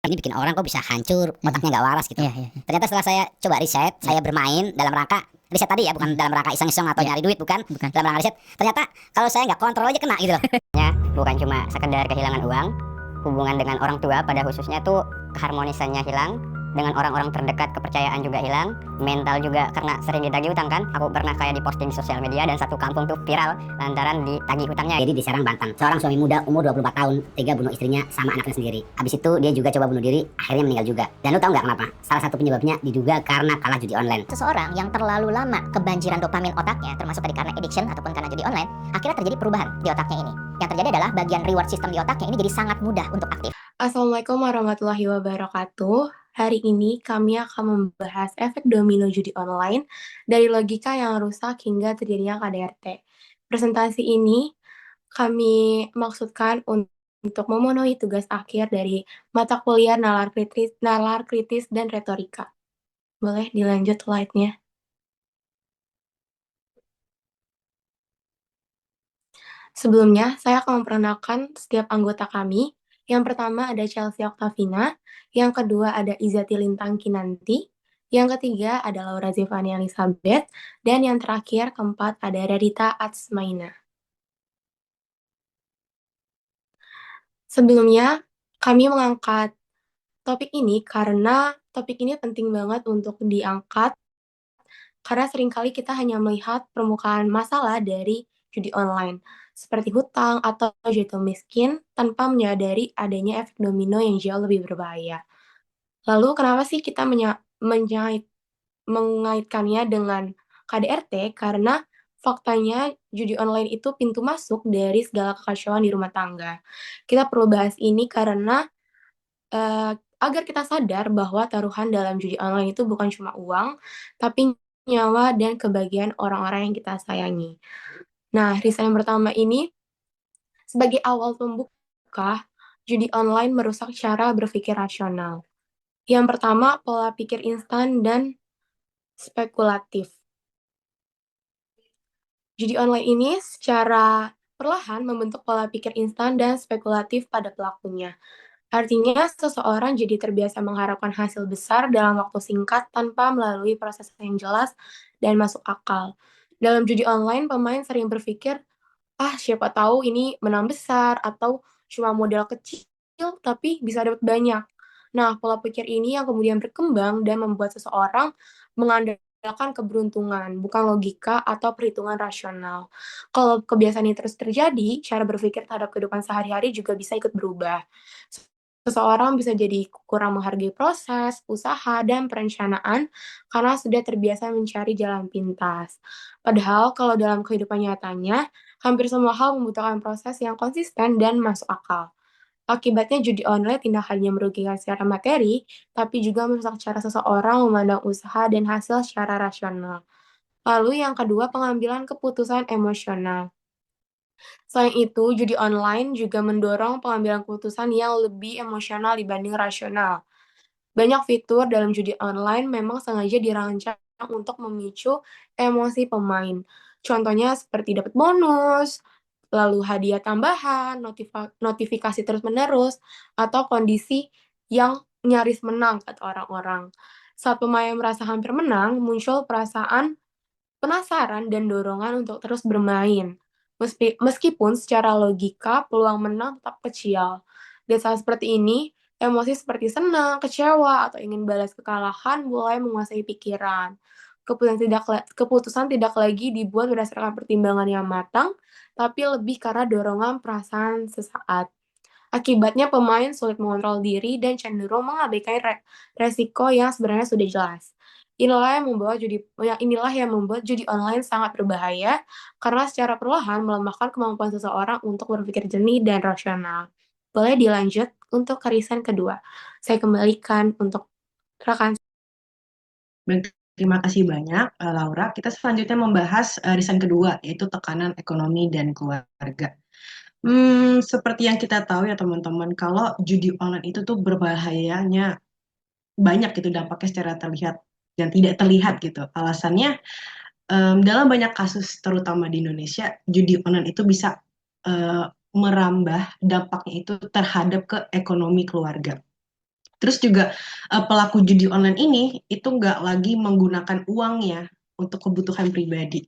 ini bikin orang kok bisa hancur, otaknya nggak waras gitu. Iya, iya. Ternyata setelah saya coba riset, saya bermain dalam rangka riset tadi ya, bukan dalam rangka iseng-iseng atau Iya. nyari duit, bukan. Bukan. Dalam rangka riset, ternyata kalau saya nggak kontrol aja kena gitu loh. Bukan cuma sekedar kehilangan uang, hubungan dengan orang tua pada khususnya tuh keharmonisannya hilang, dengan orang-orang terdekat kepercayaan juga hilang, mental juga karena sering ditagih utang kan. Aku pernah kayak diposting di sosial media dan satu kampung tuh viral lantaran ditagih hutangnya. Jadi di Serang, Banten, seorang suami muda umur 24 tahun tega bunuh istrinya sama anaknya sendiri. Habis itu dia juga coba bunuh diri, akhirnya meninggal juga. Dan lu tahu nggak kenapa? Salah satu penyebabnya diduga karena kalah judi online. Seseorang yang terlalu lama kebanjiran dopamin otaknya, termasuk tadi karena addiction ataupun karena judi online, akhirnya terjadi perubahan di otaknya ini. Yang terjadi adalah bagian reward system di otaknya ini jadi sangat mudah untuk aktif. Assalamualaikum warahmatullahi wabarakatuh. Hari ini kami akan membahas efek domino judi online dari logika yang rusak hingga terjadinya KDRT. Presentasi ini kami maksudkan untuk memenuhi tugas akhir dari mata kuliah nalar kritis dan retorika. Boleh dilanjut slide-nya. Sebelumnya, saya akan memperkenalkan setiap anggota kami. Yang pertama ada Chelsea Octavina, yang kedua ada Izati Lintang Kinanti, yang ketiga ada Laura Zevania Elizabeth, dan yang terakhir keempat ada Rerita Atsmaina. Sebelumnya, kami mengangkat topik ini karena topik ini penting banget untuk diangkat karena seringkali kita hanya melihat permukaan masalah dari judi online, seperti hutang atau jatuh miskin, tanpa menyadari adanya efek domino yang jauh lebih berbahaya. Lalu kenapa sih kita mengaitkannya dengan KDRT? Karena faktanya judi online itu pintu masuk dari segala kekacauan di rumah tangga. Kita perlu bahas ini karena agar kita sadar bahwa taruhan dalam judi online itu bukan cuma uang, tapi nyawa dan kebahagiaan orang-orang yang kita sayangi. Nah, riset yang pertama ini sebagai awal pembuka, judi online merusak cara berpikir rasional. Yang pertama, pola pikir instan dan spekulatif. Judi online ini secara perlahan membentuk pola pikir instan dan spekulatif pada pelakunya. Artinya, seseorang jadi terbiasa mengharapkan hasil besar dalam waktu singkat tanpa melalui proses yang jelas dan masuk akal. Dalam judi online, pemain sering berpikir, siapa tahu ini menang besar atau cuma modal kecil tapi bisa dapat banyak. Nah, pola pikir ini yang kemudian berkembang dan membuat seseorang mengandalkan keberuntungan, bukan logika atau perhitungan rasional. Kalau kebiasaan ini terus terjadi, cara berpikir terhadap kehidupan sehari-hari juga bisa ikut berubah. Seseorang bisa jadi kurang menghargai proses, usaha, dan perencanaan karena sudah terbiasa mencari jalan pintas. Padahal kalau dalam kehidupan nyatanya, hampir semua hal membutuhkan proses yang konsisten dan masuk akal. Akibatnya judi online tidak hanya merugikan secara materi, tapi juga merusak cara seseorang memandang usaha dan hasil secara rasional. Lalu yang kedua, pengambilan keputusan emosional. Selain itu, judi online juga mendorong pengambilan keputusan yang lebih emosional dibanding rasional. Banyak fitur dalam judi online memang sengaja dirancang untuk memicu emosi pemain. Contohnya seperti dapat bonus, lalu hadiah tambahan, notifikasi terus-menerus, atau kondisi yang nyaris menang kata orang-orang. Saat pemain merasa hampir menang, muncul perasaan penasaran dan dorongan untuk terus bermain. Meskipun secara logika peluang menang tetap kecil. Di saat seperti ini, emosi seperti senang, kecewa, atau ingin balas kekalahan mulai menguasai pikiran. Keputusan tidak lagi dibuat berdasarkan pertimbangan yang matang, tapi lebih karena dorongan perasaan sesaat. Akibatnya pemain sulit mengontrol diri dan cenderung mengabaikan resiko yang sebenarnya sudah jelas. Inilah yang membuat judi online sangat berbahaya karena secara perlahan melemahkan kemampuan seseorang untuk berpikir jernih dan rasional. Boleh dilanjut untuk kerisan kedua. Saya kembalikan untuk rekan. Baik, terima kasih banyak, Laura. Kita selanjutnya membahas riset kedua, yaitu tekanan ekonomi dan keluarga. Seperti yang kita tahu ya teman-teman, kalau judi online itu tuh berbahayanya banyak gitu dampaknya secara terlihat dan tidak terlihat gitu. Alasannya dalam banyak kasus terutama di Indonesia, judi online itu bisa merambah dampaknya itu terhadap ke ekonomi keluarga. Terus juga pelaku judi online ini itu nggak lagi menggunakan uangnya untuk kebutuhan pribadi.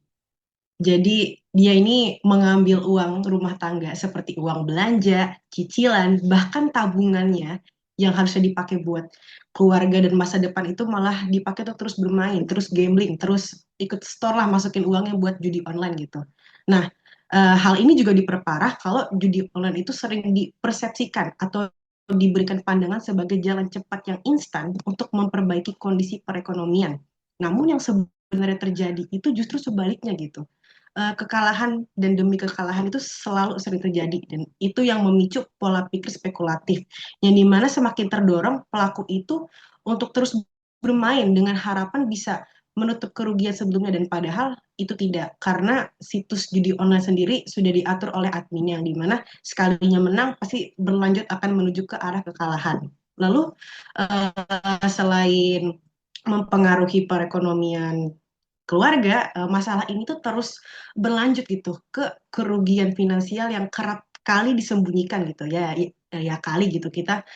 Jadi dia ini mengambil uang rumah tangga seperti uang belanja, cicilan, bahkan tabungannya yang harusnya dipakai buat keluarga dan masa depan itu malah dipakai untuk terus bermain, terus gambling, terus ikut store lah masukin uangnya buat judi online gitu. Nah, hal ini juga diperparah kalau judi online itu sering dipersepsikan atau diberikan pandangan sebagai jalan cepat yang instan untuk memperbaiki kondisi perekonomian. Namun yang sebenarnya terjadi itu justru sebaliknya gitu. Kekalahan dan demi kekalahan itu selalu sering terjadi dan itu yang memicu pola pikir spekulatif yang dimana semakin terdorong pelaku itu untuk terus bermain dengan harapan bisa menutup kerugian sebelumnya dan padahal itu tidak karena situs judi online sendiri sudah diatur oleh admin yang dimana sekalinya menang pasti berlanjut akan menuju ke arah kekalahan. Lalu selain mempengaruhi perekonomian keluarga, masalah ini tuh terus berlanjut gitu ke kerugian finansial yang kerap kali disembunyikan gitu ya. Ya kali gitu kita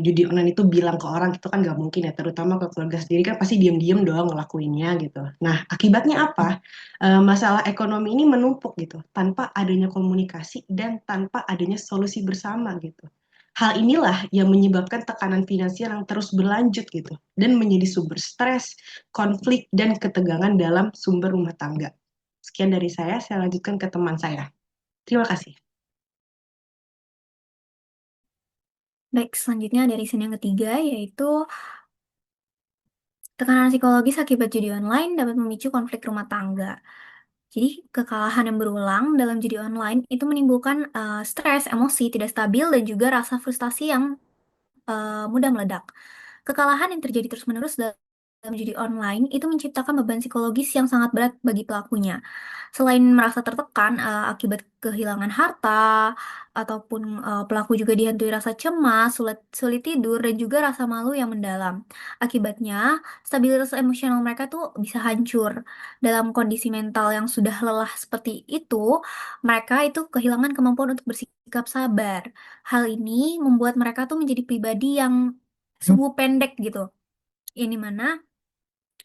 judi online itu bilang ke orang itu kan nggak mungkin ya, terutama ke keluarga sendiri kan pasti diem-diem doang ngelakuinnya gitu. Nah, akibatnya apa? Masalah ekonomi ini menumpuk gitu tanpa adanya komunikasi dan tanpa adanya solusi bersama gitu. Hal inilah yang menyebabkan tekanan finansial yang terus berlanjut gitu dan menjadi sumber stres, konflik, dan ketegangan dalam sumber rumah tangga. Sekian dari saya lanjutkan ke teman saya. Terima kasih. Baik, selanjutnya dari scene yang ketiga, yaitu tekanan psikologis akibat judi online dapat memicu konflik rumah tangga. Jadi, kekalahan yang berulang dalam judi online itu menimbulkan stres, emosi, tidak stabil, dan juga rasa frustasi yang mudah meledak. Kekalahan yang terjadi terus-menerus dalam judi online itu menciptakan beban psikologis yang sangat berat bagi pelakunya. Selain merasa tertekan akibat kehilangan harta, ataupun pelaku juga dihantui rasa cemas, sulit tidur, dan juga rasa malu yang mendalam. Akibatnya, stabilitas emosional mereka tuh bisa hancur. Dalam kondisi mental yang sudah lelah seperti itu, mereka itu kehilangan kemampuan untuk bersikap sabar. Hal ini membuat mereka tuh menjadi pribadi yang sungguh pendek gitu. Ini mana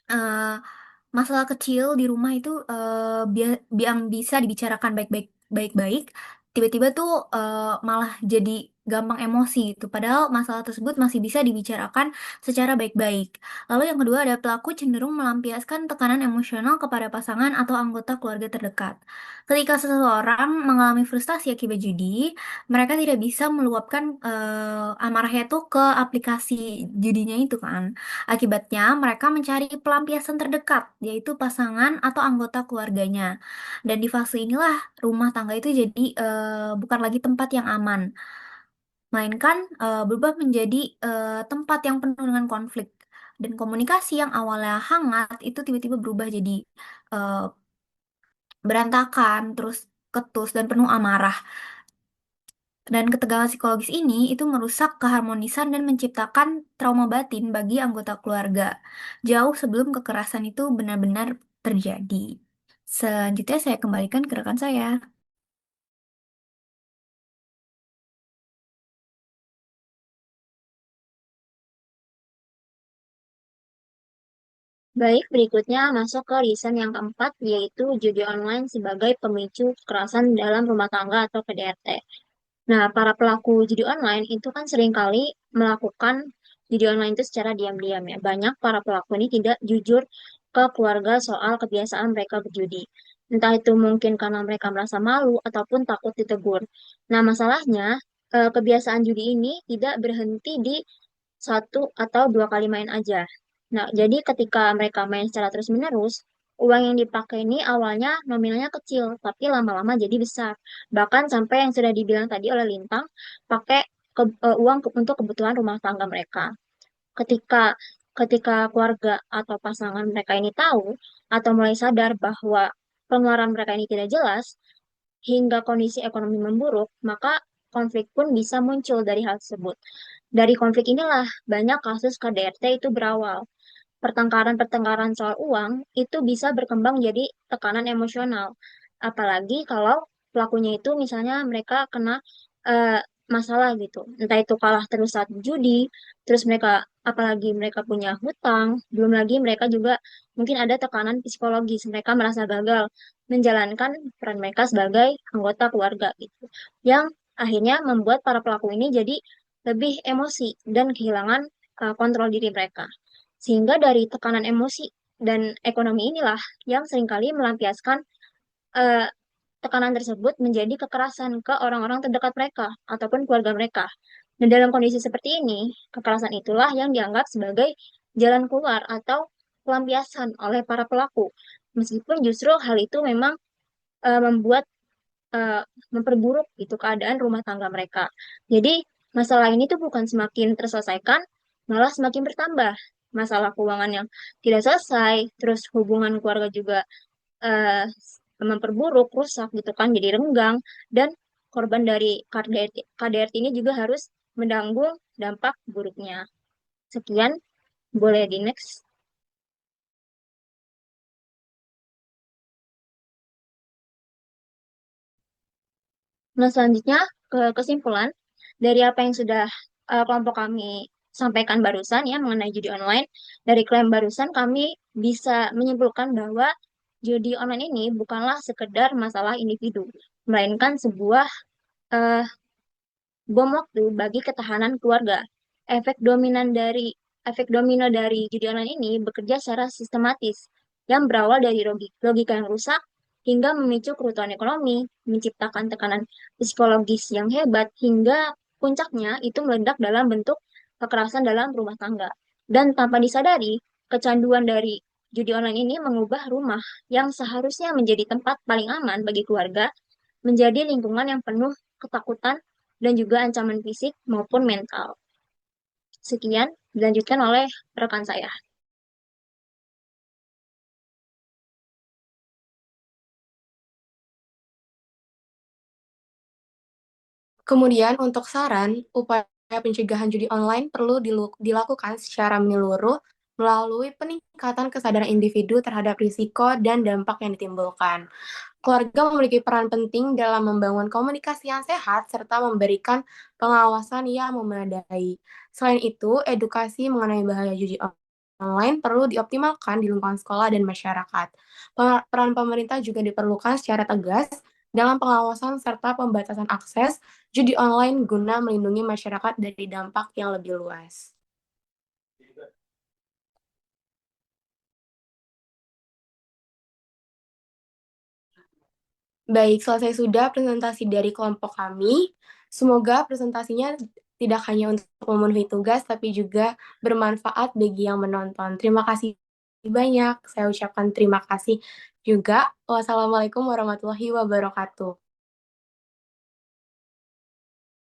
eh, masalah kecil di rumah itu yang bisa dibicarakan baik-baik, tiba-tiba tuh malah jadi gampang emosi gitu. Padahal masalah tersebut masih bisa dibicarakan secara baik-baik. Lalu yang kedua ada pelaku cenderung melampiaskan tekanan emosional kepada pasangan atau anggota keluarga terdekat. Ketika seseorang mengalami frustasi akibat judi, mereka tidak bisa meluapkan amarahnya tuh ke aplikasi judinya itu kan. Akibatnya, mereka mencari pelampiasan terdekat, yaitu pasangan atau anggota keluarganya. Dan di fase inilah rumah tangga itu jadi bukan lagi tempat yang aman, melainkan berubah menjadi tempat yang penuh dengan konflik. Dan komunikasi yang awalnya hangat itu tiba-tiba berubah jadi eh, berantakan, terus ketus dan penuh amarah. Dan ketegangan psikologis ini itu merusak keharmonisan dan menciptakan trauma batin bagi anggota keluarga, jauh sebelum kekerasan itu benar-benar terjadi. Selanjutnya saya kembalikan ke rekan saya. Baik, berikutnya masuk ke reason yang keempat, yaitu judi online sebagai pemicu kekerasan dalam rumah tangga atau KDRT. Nah, para pelaku judi online itu kan seringkali melakukan judi online itu secara diam-diam ya. Banyak para pelaku ini tidak jujur ke keluarga soal kebiasaan mereka berjudi. Entah itu mungkin karena mereka merasa malu ataupun takut ditegur. Nah, masalahnya kebiasaan judi ini tidak berhenti di satu atau dua kali main aja. Nah, jadi ketika mereka main secara terus-menerus, uang yang dipakai ini awalnya nominalnya kecil, tapi lama-lama jadi besar. Bahkan sampai yang sudah dibilang tadi oleh Lintang, pakai uang untuk kebutuhan rumah tangga mereka. Ketika ketika keluarga atau pasangan mereka ini tahu atau mulai sadar bahwa pengeluaran mereka ini tidak jelas, hingga kondisi ekonomi memburuk, maka konflik pun bisa muncul dari hal tersebut. Dari konflik inilah banyak kasus KDRT itu berawal. Pertengkaran-pertengkaran soal uang itu bisa berkembang jadi tekanan emosional. Apalagi kalau pelakunya itu misalnya mereka kena masalah gitu. Entah itu kalah terus saat judi, terus mereka apalagi mereka punya hutang, belum lagi mereka juga mungkin ada tekanan psikologis, mereka merasa gagal menjalankan peran mereka sebagai anggota keluarga gitu. Yang akhirnya membuat para pelaku ini jadi lebih emosi dan kehilangan kontrol diri mereka. Sehingga dari tekanan emosi dan ekonomi inilah yang seringkali melampiaskan eh, tekanan tersebut menjadi kekerasan ke orang-orang terdekat mereka ataupun keluarga mereka. Dan dalam kondisi seperti ini, kekerasan itulah yang dianggap sebagai jalan keluar atau pelampiasan oleh para pelaku. Meskipun justru hal itu memang membuat eh, memperburuk itu keadaan rumah tangga mereka. Jadi masalah ini tuh bukan semakin terselesaikan, malah semakin bertambah. Masalah keuangan yang tidak selesai, terus hubungan keluarga juga eh, memperburuk, rusak gitu kan, jadi renggang, dan korban dari KDRT ini juga harus menanggung dampak buruknya. Sekian, boleh di next. Nah, selanjutnya ke kesimpulan dari apa yang sudah kelompok kami sampaikan barusan ya mengenai judi online. Dari klaim barusan kami bisa menyimpulkan bahwa judi online ini bukanlah sekedar masalah individu, melainkan sebuah eh, bom waktu bagi ketahanan keluarga. Efek domino dari judi online ini bekerja secara sistematis yang berawal dari logika yang rusak hingga memicu kerusuhan ekonomi, menciptakan tekanan psikologis yang hebat hingga puncaknya itu meledak dalam bentuk kekerasan dalam rumah tangga. Dan tanpa disadari, kecanduan dari judi online ini mengubah rumah yang seharusnya menjadi tempat paling aman bagi keluarga menjadi lingkungan yang penuh ketakutan dan juga ancaman fisik maupun mental. Sekian, dilanjutkan oleh rekan saya. Kemudian untuk saran, upaya pencegahan judi online perlu dilakukan secara menyeluruh melalui peningkatan kesadaran individu terhadap risiko dan dampak yang ditimbulkan. Keluarga memiliki peran penting dalam membangun komunikasi yang sehat serta memberikan pengawasan yang memadai. Selain itu, edukasi mengenai bahaya judi online perlu dioptimalkan di lingkungan sekolah dan masyarakat. Peran pemerintah juga diperlukan secara tegas dalam pengawasan serta pembatasan akses judi online guna melindungi masyarakat dari dampak yang lebih luas. Baik, selesai sudah presentasi dari kelompok kami. Semoga presentasinya tidak hanya untuk memenuhi tugas, tapi juga bermanfaat bagi yang menonton. Terima kasih banyak. Saya ucapkan terima kasih juga. Wassalamualaikum warahmatullahi wabarakatuh.